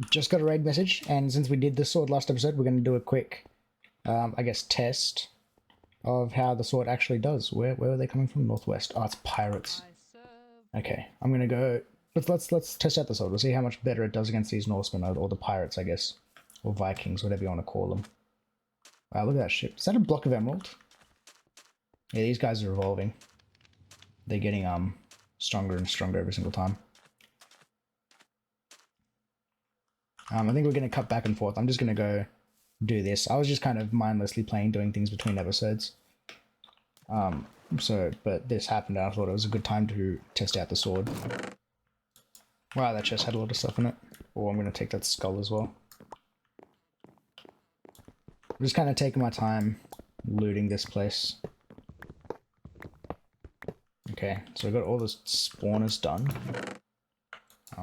Just got a raid message, and since we did the sword last episode, we're going to do a quick, I guess, test of how the sword actually does. Where are they coming from? Northwest. Oh, it's pirates. Okay, I'm going to go... Let's test out the sword. We'll see how much better it does against these Norsemen, or the pirates, I guess. Or Vikings, whatever you want to call them. Wow, look at that ship. Is that a block of emerald? Yeah, these guys are evolving. They're getting stronger and stronger every single time. I think we're going to cut back and forth. I'm just going to go do this. I was just kind of mindlessly doing things between episodes. But this happened and I thought it was a good time to test out the sword. Wow, that chest had a lot of stuff in it. Oh, I'm going to take that skull as well. I'm just kind of taking my time looting this place. Okay, so I got all the spawners done.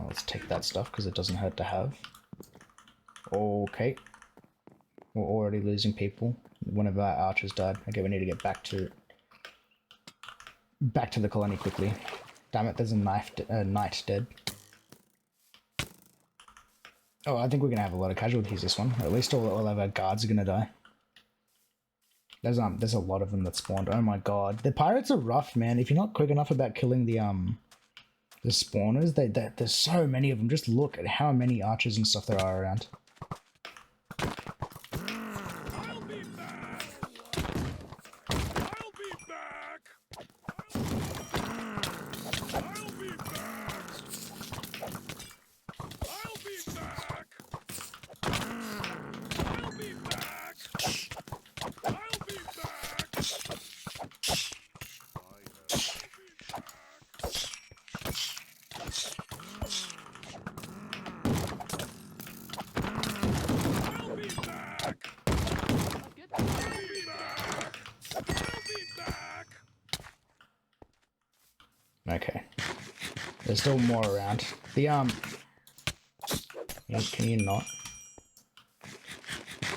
Let's take that stuff because it doesn't hurt to have. Okay. We're already losing people. One of our archers died. Okay, we need to get back to the colony quickly. Damn it, there's a knight dead. Oh, I think we're gonna have a lot of casualties this one. Or at least all of our guards are gonna die. There's a lot of them that spawned. Oh my god. The pirates are rough, man. If you're not quick enough about killing the spawners, there's so many of them. Just look at how many archers and stuff there are around. Okay. There's still more around. The yeah, can you not?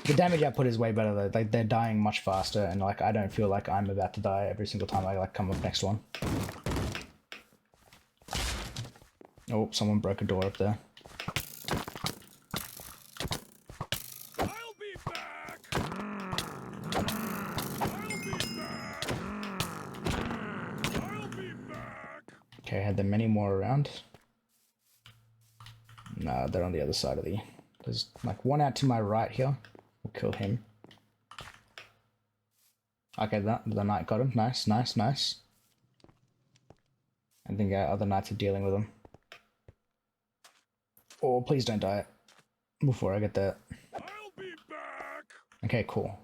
The damage output is way better though. Like, they're dying much faster, and like I don't feel like I'm about to die every single time I like come up next one. Oh, someone broke a door up there. I'll be back. Okay, had there many more around? No, they're on the other side of the... There's like one out to my right here. We'll kill him. Okay, the knight got him. Nice, nice, nice. I think our other knights are dealing with him. Oh, please don't die before I get that. I'll be back. Okay, cool.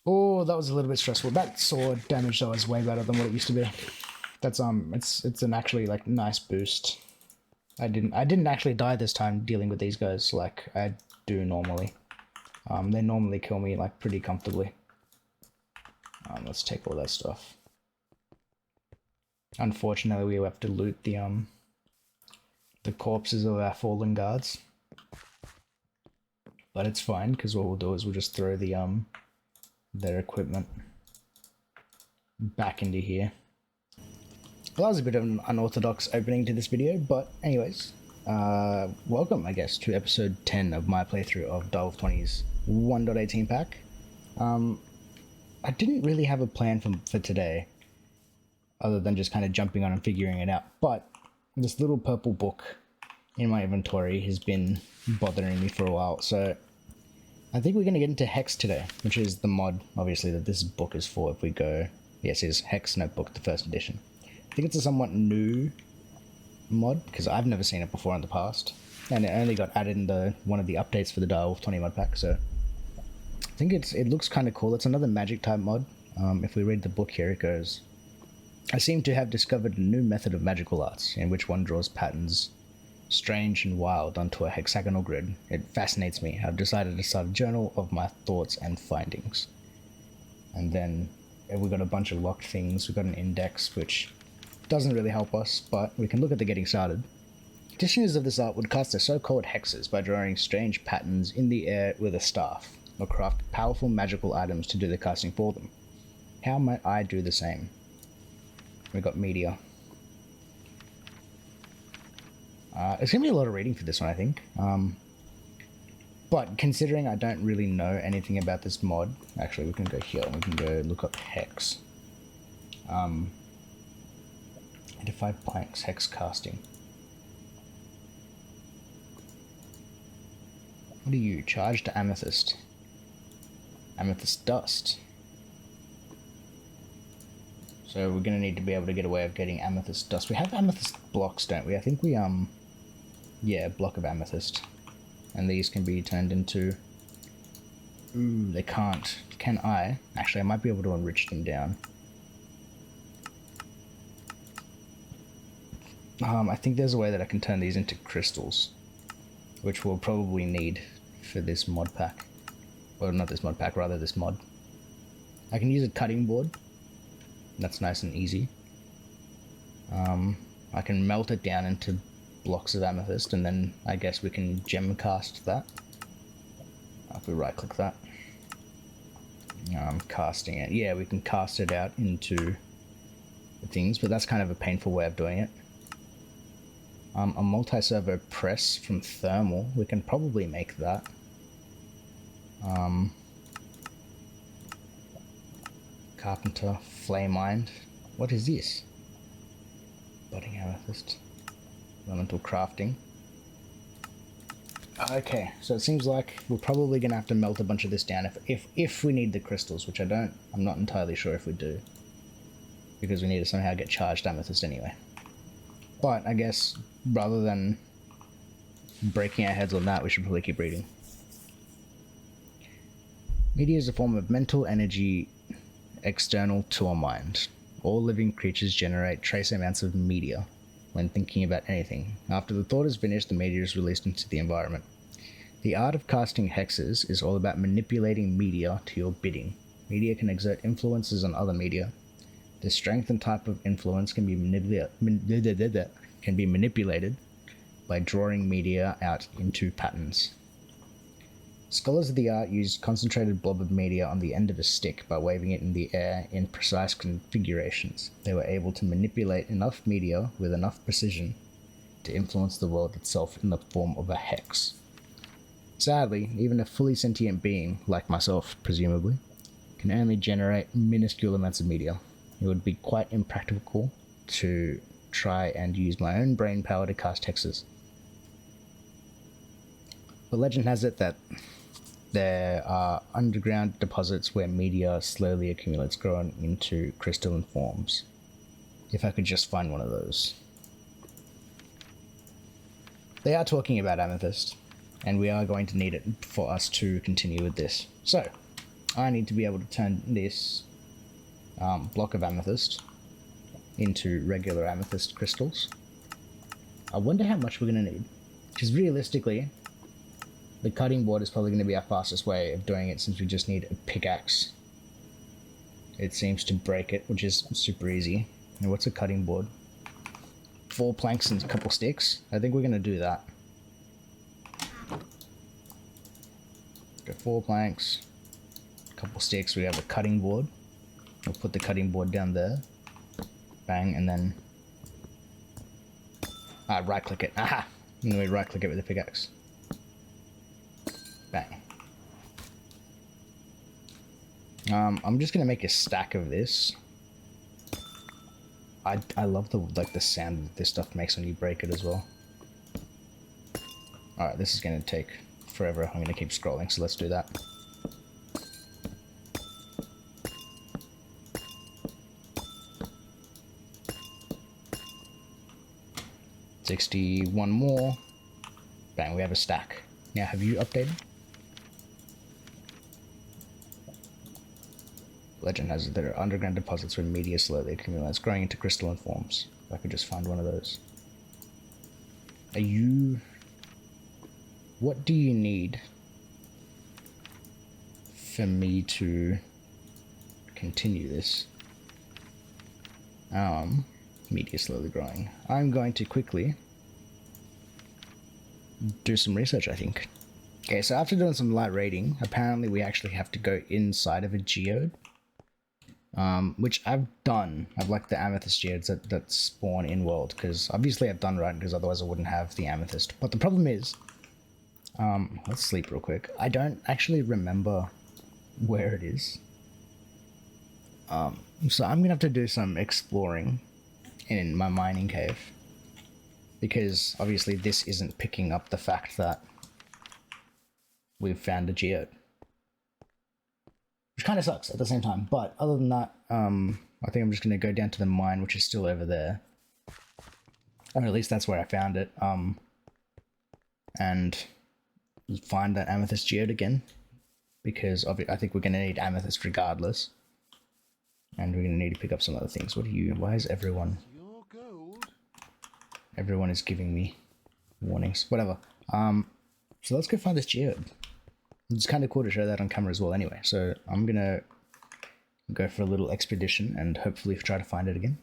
Oh, that was a little bit stressful. That sword damage though is way better than what it used to be. That's it's an actually like nice boost. I didn't actually die this time dealing with these guys like I do normally. They normally kill me like pretty comfortably. Let's take all that stuff. Unfortunately, we have to loot the corpses of our fallen guards. But it's fine because what we'll do is we'll just throw their equipment back into here. Well, that was a bit of an unorthodox opening to this video, but anyways, welcome, I guess, to episode 10 of my playthrough of DireWolf20's 1.18 pack. I didn't really have a plan for today, other than just kind of jumping on and figuring it out, but this little purple book in my inventory has been bothering me for a while, so I think we're going to get into Hex today, which is the mod, obviously, that this book is for if we go... Yes, it is Hex Notebook, the first edition. I think it's a somewhat new mod, because I've never seen it before in the past, and it only got added in one of the updates for the DireWolf20 mod pack, so I think it looks kind of cool. It's another magic type mod. If we read the book here, it goes, I seem to have discovered a new method of magical arts, in which one draws patterns strange and wild onto a hexagonal grid. It fascinates me. I've decided to start a journal of my thoughts and findings. And then we've got a bunch of locked things. We've got an index, which doesn't really help us, but we can look at the getting started. Practitioners of this art would cast their so-called hexes by drawing strange patterns in the air with a staff, or craft powerful magical items to do the casting for them. How might I do the same? We got meteor. It's gonna be a lot of reading for this one, I think. But considering I don't really know anything about this mod, actually we can go here and we can go look up hex. Identify blanks, hex casting. What are you? Charged to amethyst. Amethyst dust. So we're gonna need to be able to get a way of getting amethyst dust. We have amethyst blocks, don't we? I think we, yeah, a block of amethyst. And these can be turned into... Ooh, they can't. Can I? Actually, I might be able to enrich them down. I think there's a way that I can turn these into crystals, which we'll probably need for this mod pack. Well, not this mod pack, rather this mod. I can use a cutting board. That's nice and easy. I can melt it down into blocks of amethyst, and then I guess we can gem cast that. If we right click that. Casting it. Yeah, we can cast it out into the things, but that's kind of a painful way of doing it. A multi-servo press from thermal, we can probably make that. Carpenter, flame mind. What is this? Budding amethyst. Elemental crafting. Okay, so it seems like we're probably gonna have to melt a bunch of this down if we need the crystals, which I'm not entirely sure if we do, because we need to somehow get charged amethyst anyway. But I guess rather than breaking our heads on that, we should probably keep reading. Media is a form of mental energy external to our mind. All living creatures generate trace amounts of media when thinking about anything. After the thought is finished, the media is released into the environment. The art of casting hexes is all about manipulating media to your bidding. Media can exert influences on other media. The strength and type of influence can be manipulated by drawing media out into patterns. Scholars of the art used concentrated blob of media on the end of a stick by waving it in the air in precise configurations. They were able to manipulate enough media with enough precision to influence the world itself in the form of a hex. Sadly, even a fully sentient being, like myself presumably, can only generate minuscule amounts of media. It would be quite impractical to try and use my own brain power to cast hexes. But legend has it that there are underground deposits where media slowly accumulates, growing into crystalline forms. If I could just find one of those. They are talking about amethyst, and we are going to need it for us to continue with this. So, I need to be able to turn this block of amethyst into regular amethyst crystals. I wonder how much we're going to need, because realistically, the cutting board is probably going to be our fastest way of doing it, since we just need a pickaxe. It seems to break it, which is super easy. And what's a cutting board? 4 planks and a couple sticks? I think we're going to do that. Go 4 planks, a couple sticks, we have a cutting board. We'll put the cutting board down there. Bang, and then... right click it. Aha! And then we right click it with the pickaxe. Bang. I'm just gonna make a stack of this. I love the sound that this stuff makes when you break it as well. Alright, this is gonna take forever. I'm gonna keep scrolling, so let's do that. $61 more. Bang, we have a stack. Now, have you updated? Legend has it there are underground deposits where media slowly accumulates, growing into crystalline forms. If I could just find one of those. Are you... What do you need for me to continue this? Media slowly growing. I'm going to quickly do some research, I think. Okay, so after doing some light raiding, apparently we actually have to go inside of a geode. which I've done. I've like the amethyst geodes that spawn in world, because obviously I've done right, because otherwise I wouldn't have the amethyst. But the problem is, let's sleep real quick. I don't actually remember where it is. So I'm gonna have to do some exploring in my mining cave, because obviously this isn't picking up the fact that we've found a geode, which kind of sucks at the same time. But other than that, I think I'm just gonna go down to the mine, which is still over there, or at least that's where I found it, and find that amethyst geode again, because I think we're gonna need amethyst regardless. And we're gonna need to pick up some other things. What are you? Why is everyone? Everyone is giving me warnings. Whatever. So let's go find this geode. It's kind of cool to show that on camera as well. Anyway, so I'm gonna go for a little expedition and hopefully try to find it again.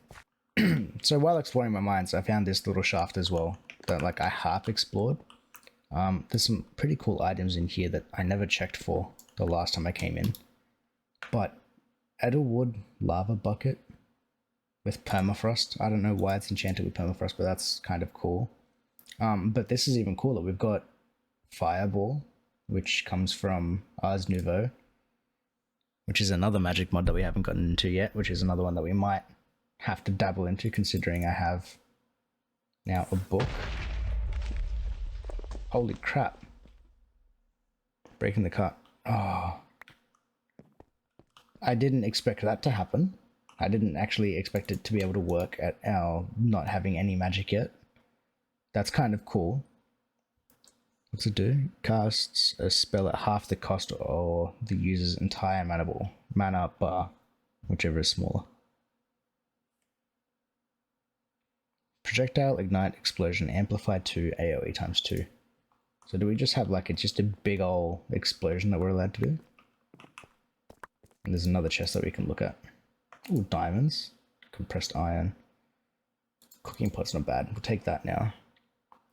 So while exploring my mines, I found this little shaft as well that like I half explored. There's some pretty cool items in here that I never checked for the last time I came in, but Edelwood lava bucket with permafrost. I don't know why it's enchanted with permafrost, but that's kind of cool. But this is even cooler. We've got Fireball, which comes from Ars Nouveau, which is another magic mod that we haven't gotten into yet, which is another one that we might have to dabble into, considering I have now a book. Holy crap. Breaking the cut. Oh. I didn't expect that to happen. I didn't actually expect it to be able to work at our not having any magic yet. That's kind of cool. What's it do? Casts a spell at half the cost or the user's entire mana bar, whichever is smaller. Projectile, ignite, explosion, amplified 2, AoE times 2. So do we just have like just a big ol' explosion that we're allowed to do? And there's another chest that we can look at. Ooh, diamonds. Compressed iron. Cooking pot's not bad. We'll take that now.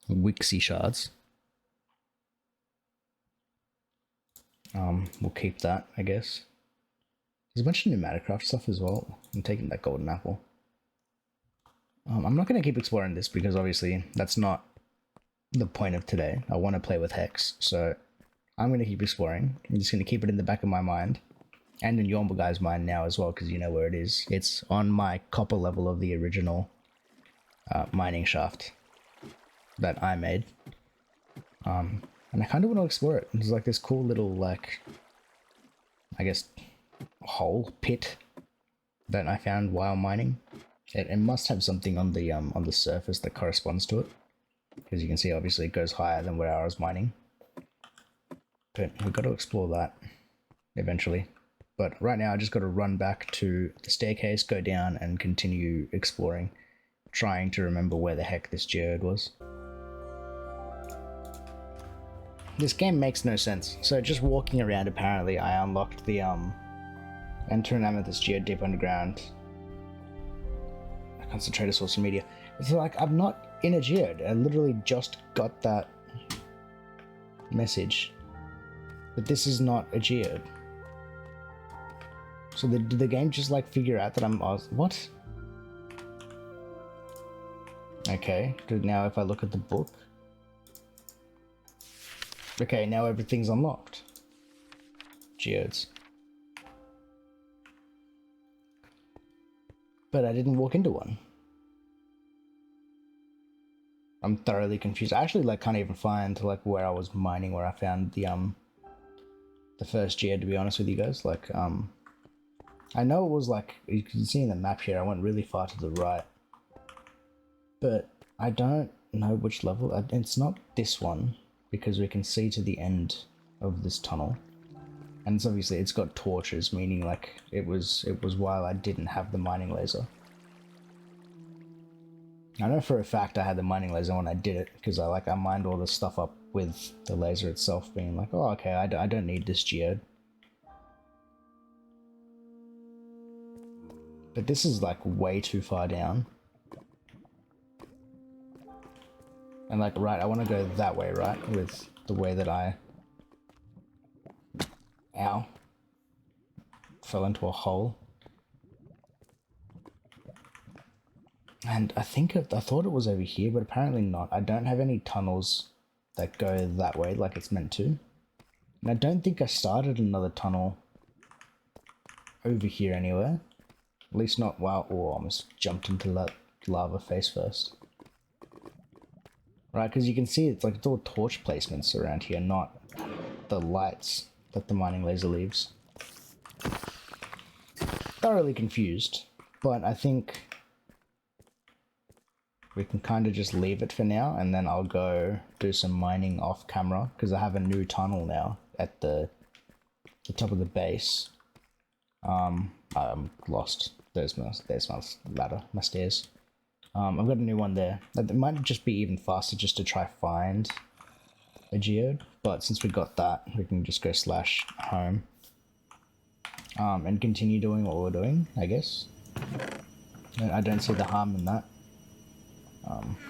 Wixie shards. We'll keep that, I guess. There's a bunch of pneumaticraft stuff as well. I'm taking that golden apple. I'm not going to keep exploring this because obviously that's not the point of today. I want to play with Hex, so I'm going to keep exploring. I'm just going to keep it in the back of my mind. And in your guys' mind now as well, because you know where it is. It's on my copper level of the original mining shaft that I made. And I kind of want to explore it. There's like this cool little, like, I guess, hole, pit that I found while mining. It must have something on the surface that corresponds to it. Because you can see, obviously, it goes higher than where I was mining. But we've got to explore that eventually. But right now, I just got to run back to the staircase, go down, and continue exploring, trying to remember where the heck this geode was. This game makes no sense. So just walking around, apparently, I unlocked the enter an amethyst geode deep underground. Concentrated social media. It's like I'm not in a geode. I literally just got that message, but this is not a geode. So did the game just like figure out that I'm what? Okay, good. Now if I look at the book, okay, now everything's unlocked. Geodes. But I didn't walk into one. I'm thoroughly confused. I actually like can't even find like where I was mining, where I found the first geode, to be honest with you guys. Like I know it was like, you can see in the map here, I went really far to the right, but I don't know which level. It's not this one, because we can see to the end of this tunnel, and it's obviously, it's got torches, meaning like it was while I didn't have the mining laser. I know for a fact I had the mining laser when I did it, because I mined all this stuff up with the laser itself being like, oh okay, I don't need this geode. But this is like way too far down. And like, right, I want to go that way, right? With the way that I... Ow. Fell into a hole. And I thought it was over here, but apparently not. I don't have any tunnels that go that way like it's meant to. And I don't think I started another tunnel over here anywhere. At least not while... Oh, I almost jumped into that lava face first. Right, because you can see it's all torch placements around here, not the lights that the mining laser leaves. Thoroughly confused, but I think we can kind of just leave it for now, and then I'll go do some mining off camera, because I have a new tunnel now at the top of the base. I'm lost. There's my ladder, my stairs. I've got a new one there. It might just be even faster just to try find a geode, but since we got that, we can just go /home. And continue doing what we're doing, I guess. I don't see the harm in that.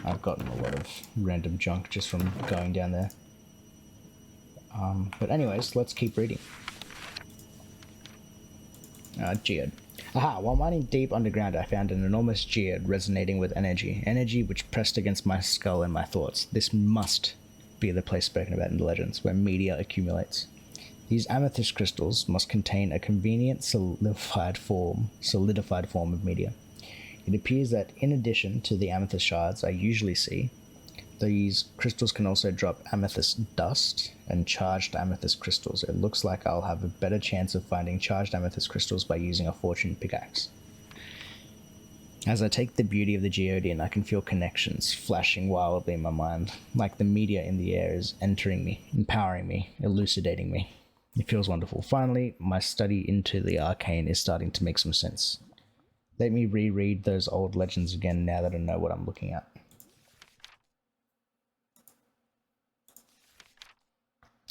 I've gotten a lot of random junk just from going down there. But anyways, let's keep reading. Geode. Aha, while mining deep underground, I found an enormous geode resonating with energy. Energy which pressed against my skull and my thoughts. This must be the place spoken about in the legends, where media accumulates. These amethyst crystals must contain a convenient solidified form of media. It appears that in addition to the amethyst shards I usually see, these crystals can also drop amethyst dust and charged amethyst crystals. It looks like I'll have a better chance of finding charged amethyst crystals by using a fortune pickaxe. As I take the beauty of the geode in, I can feel connections flashing wildly in my mind, like the media in the air is entering me, empowering me, elucidating me. It feels wonderful. Finally, my study into the arcane is starting to make some sense. Let me reread those old legends again now that I know what I'm looking at.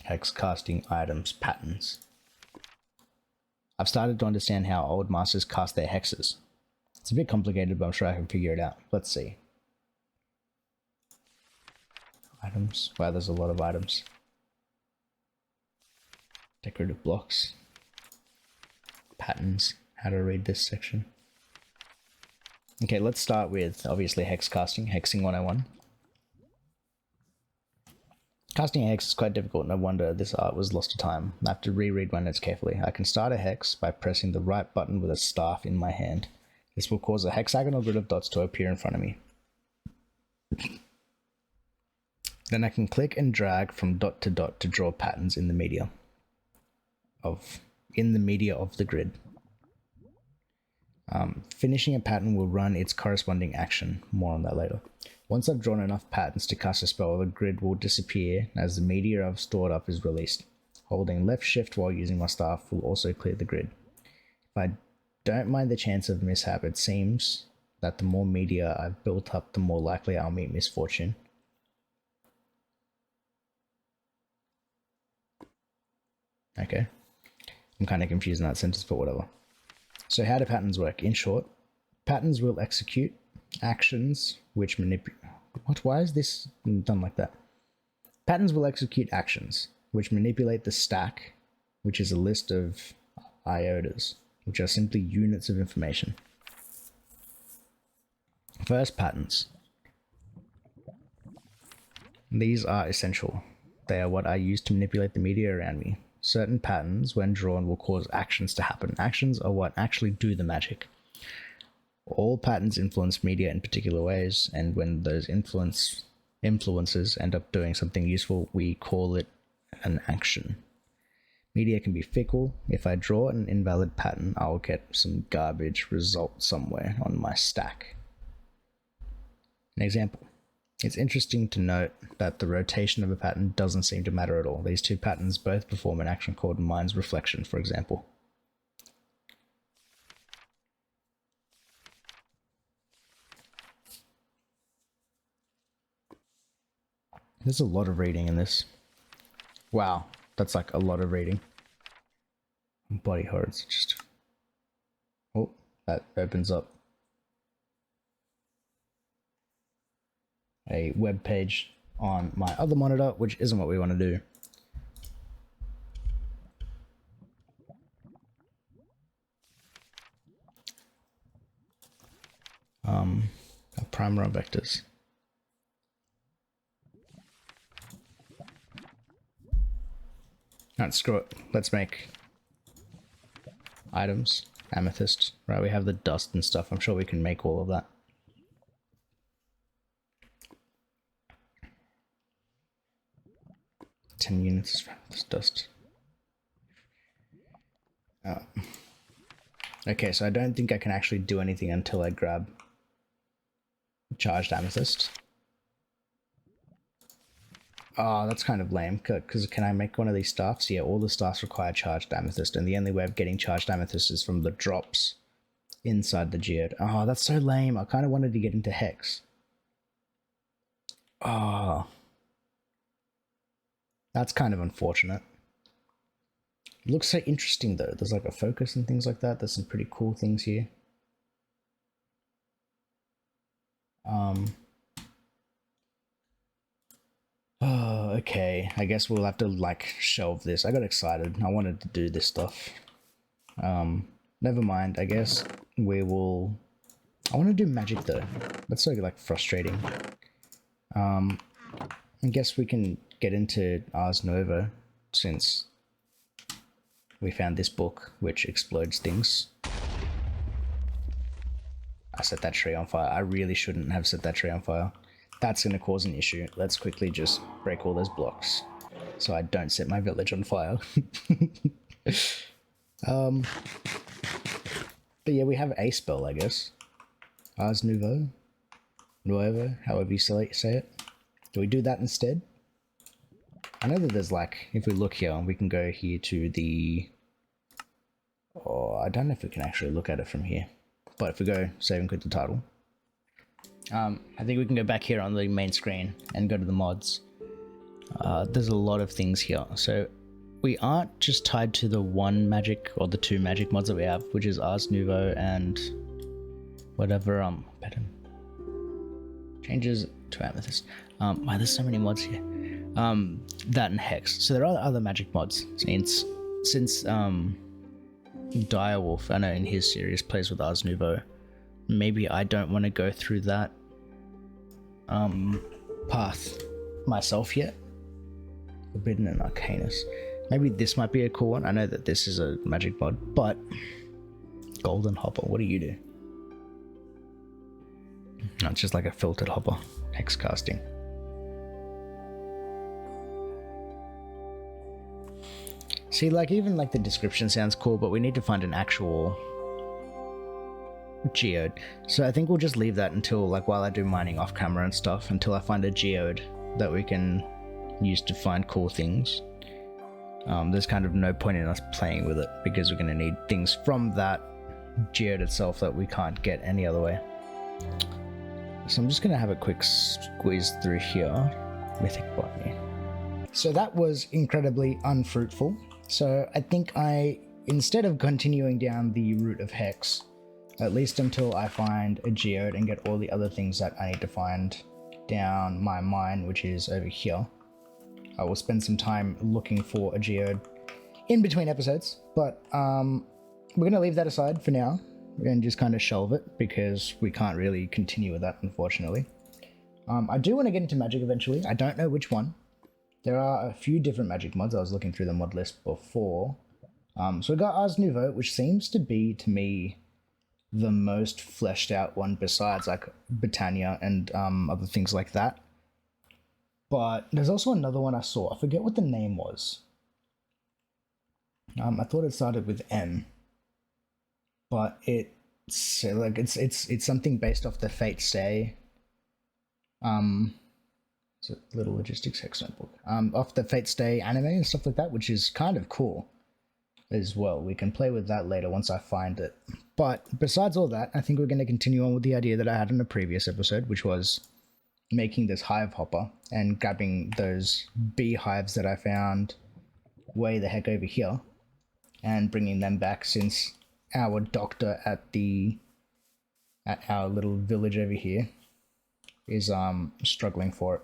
Hex casting items patterns. I've started to understand how old masters cast their hexes. It's a bit complicated, but I'm sure I can figure it out. Let's see. Items. Wow, there's a lot of items. Decorative blocks. Patterns. How to read this section. Okay, let's start with, obviously, hex casting. Hexing 101. Casting a hex is quite difficult, no wonder this art was lost to time. I have to reread my notes carefully. I can start a hex by pressing the right button with a staff in my hand. This will cause a hexagonal grid of dots to appear in front of me. Then I can click and drag from dot to dot to draw patterns in the media of the grid. Finishing a pattern will run its corresponding action. More on that later. Once I've drawn enough patterns to cast a spell, the grid will disappear as the media I've stored up is released. Holding left shift while using my staff will also clear the grid. If I don't mind the chance of mishap, it seems that the more media I've built up, the more likely I'll meet misfortune. Okay. I'm kind of confused in that sentence, but whatever. So how do patterns work? In short, patterns will execute actions which manipulate... What? Why is this done like that? Patterns will execute actions which manipulate the stack, which is a list of iotas, which are simply units of information. First, patterns. These are essential. They are what I use to manipulate the media around me. Certain patterns, when drawn, will cause actions to happen. Actions are what actually do the magic. All patterns influence media in particular ways, and when those influences end up doing something useful, we call it an action. Media can be fickle. If I draw an invalid pattern, I'll get some garbage result somewhere on my stack. An example. It's interesting to note that the rotation of a pattern doesn't seem to matter at all. These two patterns both perform an action called mind's reflection, for example. There's a lot of reading in this. Wow, that's like a lot of reading. Bloody horrors, just... Oh, that opens up a web page on my other monitor, which isn't what we want to do. primer on vectors. Alright, screw it. Let's make items. Amethyst. Right, we have the dust and stuff. I'm sure we can make all of that. Ten units of amethyst dust. Oh. Okay, so I don't think I can actually do anything until I grab charged amethyst. Oh, that's kind of lame, because can I make one of these staffs? Yeah, all the staffs require charged amethyst, and the only way of getting charged amethyst is from the drops inside the geode. Oh, that's so lame. I kind of wanted to get into Hex. Oh. That's kind of unfortunate. It looks so interesting, though. There's like a focus and things like that. There's some pretty cool things here. Oh, okay. I guess we'll have to like shelve this. I got excited. I wanted to do this stuff. Never mind. I guess we will. I want to do magic though. That's so like frustrating. I guess we can get into Ars Nova since we found this book which explodes things. I set that tree on fire. I really shouldn't have set that tree on fire. That's going to cause an issue. Let's quickly just break all those blocks so I don't set my village on fire. But yeah, we have a spell, I guess. Ars Nouveau? Nuevo, however you say it. Do we do that instead? I know that there's like, if we look here, we can go here to the... Oh, I don't know if we can actually look at it from here. But if we go save and quit the title. I think we can go back here on the main screen and go to the mods. There's a lot of things here. So we aren't just tied to the one magic or the two magic mods that we have, which is Ars Nouveau and whatever pattern. Changes to Amethyst. Wow, there's so many mods here. That and Hex. So there are other magic mods. Since DireWolf, I know in his series plays with Ars Nouveau. Maybe I don't want to go through that path myself yet. Forbidden and Arcanus. Maybe this might be a cool one. I know that this is a magic mod, but Golden Hopper, what do you do? No, it's just like a filtered hopper. Hex casting. See, like even like the description sounds cool, but we need to find an actual geode. So I think we'll just leave that until like while I do mining off camera and stuff, until I find a geode that we can use to find cool things. There's kind of no point in us playing with it because we're going to need things from that geode itself that we can't get any other way. So I'm just going to have a quick squeeze through here. Mythic Botany. So that was incredibly unfruitful. So I think instead of continuing down the route of Hex, at least until I find a geode and get all the other things that I need to find down my mine, which is over here, I will spend some time looking for a geode in between episodes. But we're going to leave that aside for now and just kind of shelve it because we can't really continue with that, unfortunately. I do want to get into magic eventually. I don't know which one. There are a few different magic mods. I was looking through the mod list before. So we got Ars Nouveau, which seems to be, to me, the most fleshed out one besides like Britannia and other things like that. But there's also another one I saw. I forget what the name was. I thought it started with M. But it's like it's something based off the Fate Stay. It's a little logistics hex notebook. Off the Fate Stay anime and stuff like that, which is kind of cool as well. We can play with that later once I find it. But besides all that, I think we're going to continue on with the idea that I had in the previous episode, which was making this hive hopper and grabbing those beehives that I found way the heck over here and bringing them back, since our doctor at our little village over here is struggling for it.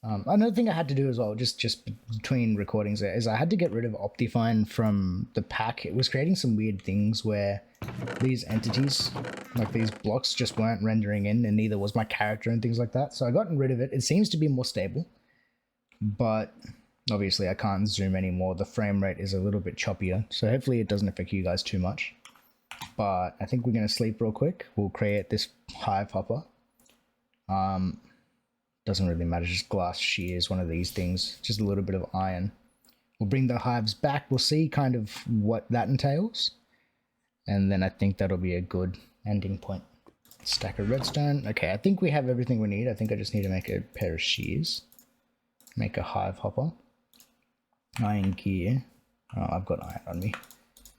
Another thing I had to do as well, just between recordings there, is I had to get rid of Optifine from the pack. It was creating some weird things where these entities, like these blocks, just weren't rendering in, and neither was my character and things like that. So I got rid of it. It seems to be more stable, but obviously I can't zoom anymore. The frame rate is a little bit choppier, so hopefully it doesn't affect you guys too much. But I think we're going to sleep real quick. We'll create this Hive Hopper. Doesn't really matter, just glass shears, one of these things, just a little bit of iron. We'll bring the hives back, we'll see kind of what that entails, and then I think that'll be a good ending point. Stack of redstone. Okay, I think we have everything we need. I think I just need to make a pair of shears. Make a hive hopper. Iron gear. Oh, I've got iron on me.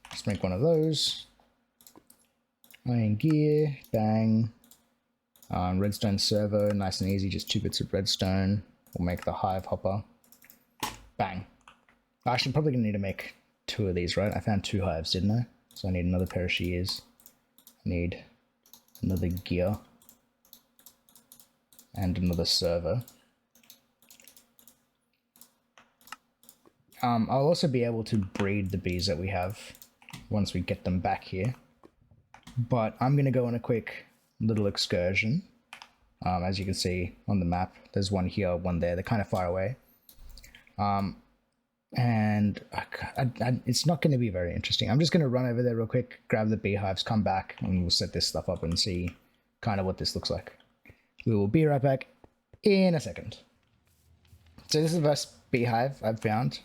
Let's make one of those. Iron gear, bang. Redstone servo, nice and easy, just 2 bits of redstone. We'll make the hive hopper. Bang. Actually, I'm probably going to need to make 2 of these, right? I found 2 hives, didn't I? So I need another pair of shears. I need another gear. And another servo. I'll also be able to breed the bees that we have once we get them back here. But I'm going to go on a quick little excursion. As you can see on the map, there's one here, one there. They're kind of far away. And it's not going to be very interesting. I'm just going to run over there real quick, grab the beehives, come back, and we'll set this stuff up and see kind of what this looks like. We will be right back in a second. So this is the first beehive I've found.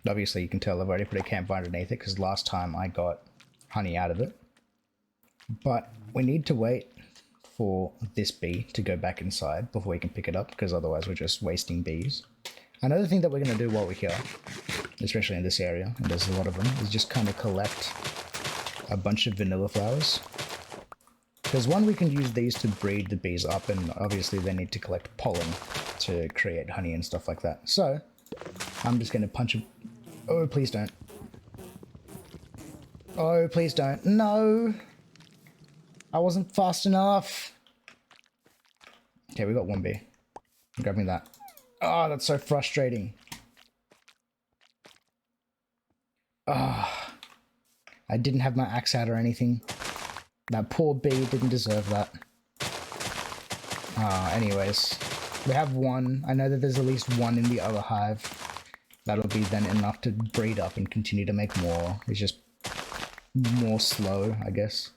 Obviously you can tell I've already put a campfire underneath it because last time I got honey out of it. But we need to wait for this bee to go back inside before we can pick it up, because otherwise we're just wasting bees. Another thing that we're going to do while we're here, especially in this area, and there's a lot of them, is just kind of collect a bunch of vanilla flowers. There's one we can use these to breed the bees up, and obviously they need to collect pollen to create honey and stuff like that. So I'm just going to punch a... Oh, please don't. Oh, please don't. No! I wasn't fast enough. Okay, we got 1 bee. I'm grabbing that. Oh, that's so frustrating. Ah, I didn't have my axe out or anything. That poor bee didn't deserve that. Anyways, we have 1. I know that there's at least 1 in the other hive. That'll be then enough to breed up and continue to make more. It's just more slow, I guess.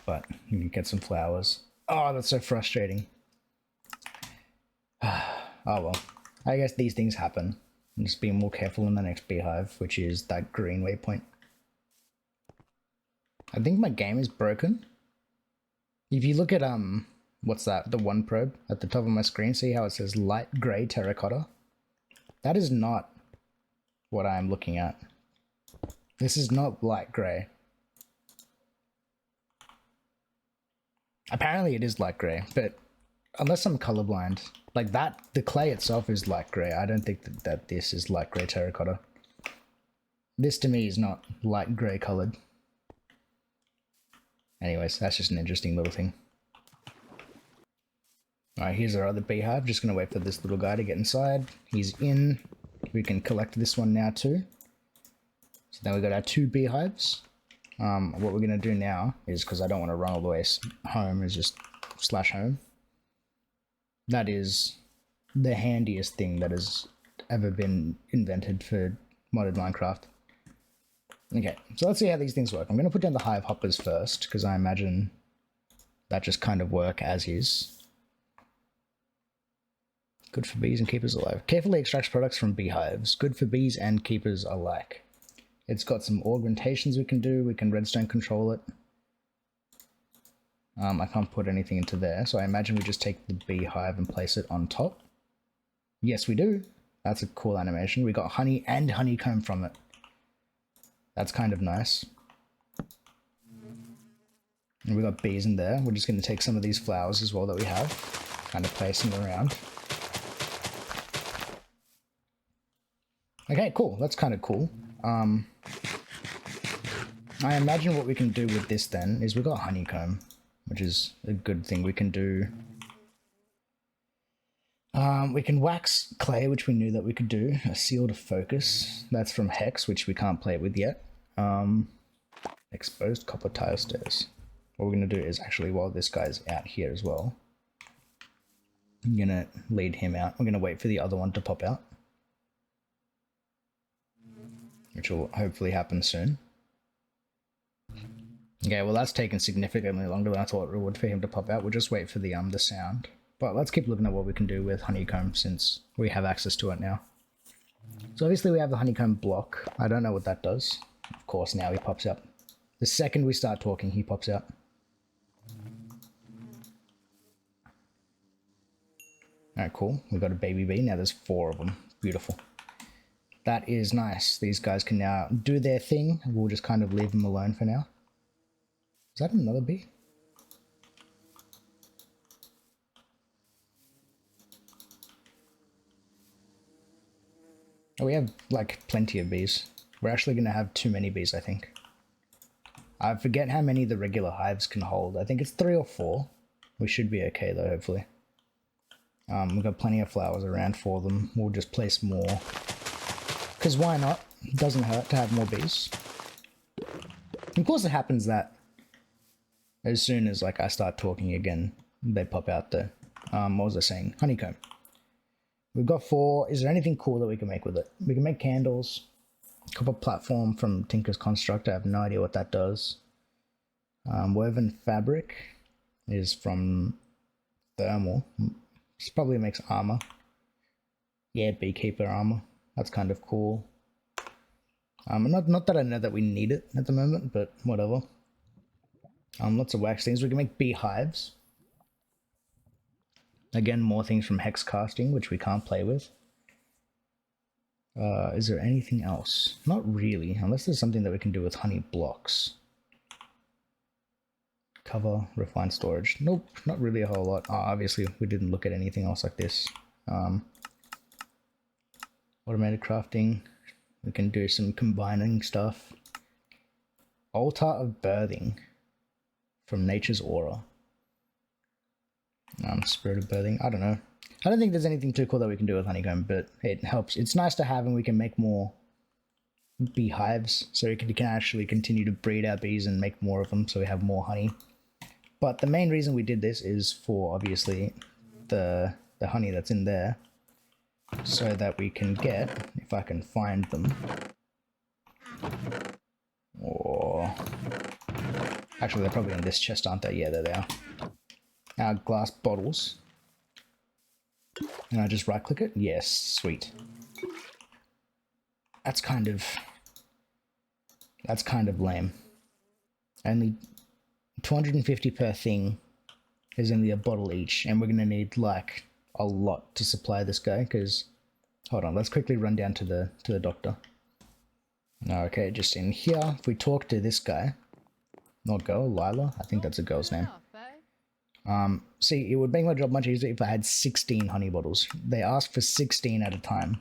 But you can get some flowers. Oh, that's so frustrating. Oh well. I guess these things happen. I'm just being more careful in the next beehive, which is that green waypoint. I think my game is broken. If you look at, what's that? The 1 probe at the top of my screen, see how it says light grey terracotta? That is not what I am looking at. This is not light grey. Apparently it is light grey, but unless I'm colorblind, like that, the clay itself is light grey. I don't think that this is light grey terracotta. This to me is not light grey colored. Anyways, that's just an interesting little thing. Alright, here's our other beehive. Just gonna wait for this little guy to get inside. He's in. We can collect this one now too. So now we've got our 2 beehives. What we're gonna do now is, because I don't want to run all the way home, is just /home. That is the handiest thing that has ever been invented for modded Minecraft. Okay, so let's see how these things work. I'm gonna put down the Hive Hoppers first, because I imagine that just kind of work as is. Good for bees and keepers alive. Carefully extracts products from beehives. Good for bees and keepers alike. It's got some augmentations we can do. We can redstone control it. I can't put anything into there, so I imagine we just take the beehive and place it on top. Yes, we do. That's a cool animation. We got honey and honeycomb from it. That's kind of nice. And we got bees in there. We're just going to take some of these flowers as well that we have, kind of place them around. Okay, cool. That's kind of cool. I imagine what we can do with this then is we've got honeycomb, which is a good thing. We can do We can wax clay, which we knew that we could do. A seal to focus. That's from Hex, which we can't play with yet. Exposed copper tile stairs. What we're going to do is actually, while this guy's out here as well, I'm going to lead him out. We're going to wait for the other one to pop out, which will hopefully happen soon. Okay, well that's taken significantly longer than I thought it would for him to pop out. We'll just wait for the sound. But let's keep looking at what we can do with Honeycomb since we have access to it now. So obviously we have the Honeycomb Block. I don't know what that does. Of course, now he pops up. The second we start talking, he pops out. Alright, cool. We've got a baby bee. Now there's 4 of them. Beautiful. That is nice. These guys can now do their thing. We'll just kind of leave them alone for now. Is that another bee? Oh, we have, like, plenty of bees. We're actually going to have too many bees, I think. I forget how many the regular hives can hold. I think it's 3 or 4. We should be okay, though, hopefully. We've got plenty of flowers around for them. We'll just place more. Because why not? It doesn't hurt to have more bees. Of course, it happens that as soon as, like, I start talking again, they pop out there. What was I saying? Honeycomb. We've got 4. Is there anything cool that we can make with it? We can make candles. Copper platform from Tinker's Construct. I have no idea what that does. Woven fabric is from thermal. This probably makes armor. Yeah, beekeeper armor. That's kind of cool. Not that I know that we need it at the moment, but whatever. Lots of wax things. We can make beehives. Again, more things from hex casting, which we can't play with. Is there anything else? Not really, unless there's something that we can do with honey blocks. Cover, refined storage. Nope, not really a whole lot. Obviously, we didn't look at anything else like this. Automated crafting. We can do some combining stuff. Altar of birthing from Nature's Aura. Spirit of birthing. I don't know. I don't think there's anything too cool that we can do with honeycomb, but it helps. It's nice to have, and we can make more beehives, so we can actually continue to breed our bees and make more of them, so we have more honey. But the main reason we did this is for, obviously, the honey that's in there, so that we can get, if I can find them, or actually they're probably in this chest, aren't they? Yeah, there they are. Our glass bottles. And I just right click it? Yes, sweet. That's kind of lame. Only 250 per thing is only a bottle each, and we're gonna need like a lot to supply this guy, because hold on, let's quickly run down to the doctor. Okay, just in here, if we talk to this guy, not girl, Lila, I think that's a girl's name. See, it would make my job much easier if I had 16 honey bottles. They ask for 16 at a time.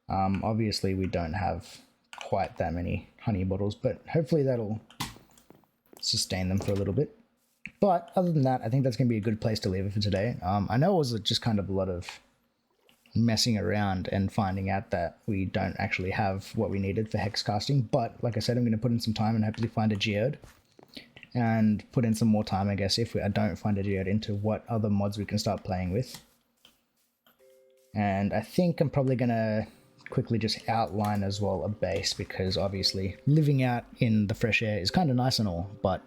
Obviously we don't have quite that many honey bottles, but hopefully that'll sustain them for a little bit. But other than that, I think that's going to be a good place to leave it for today. I know it was just kind of a lot of messing around and finding out that we don't actually have what we needed for hex casting, but like I said, I'm going to put in some time and hopefully find a geode. And put in some more time, I guess, if I don't find a geode, into what other mods we can start playing with. And I think I'm probably going to quickly just outline as well a base, because obviously living out in the fresh air is kind of nice and all, but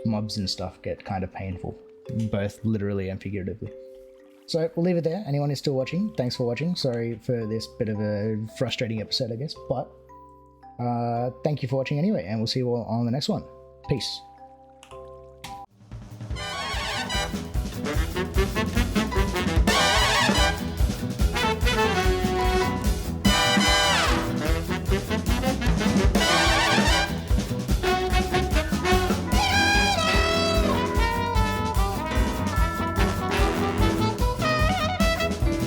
mobs and stuff get kind of painful, both literally and figuratively. So we'll leave it there. Anyone who's still watching, thanks for watching. Sorry for this bit of a frustrating episode, I guess, but thank you for watching anyway, and we'll see you all on the next one. Peace.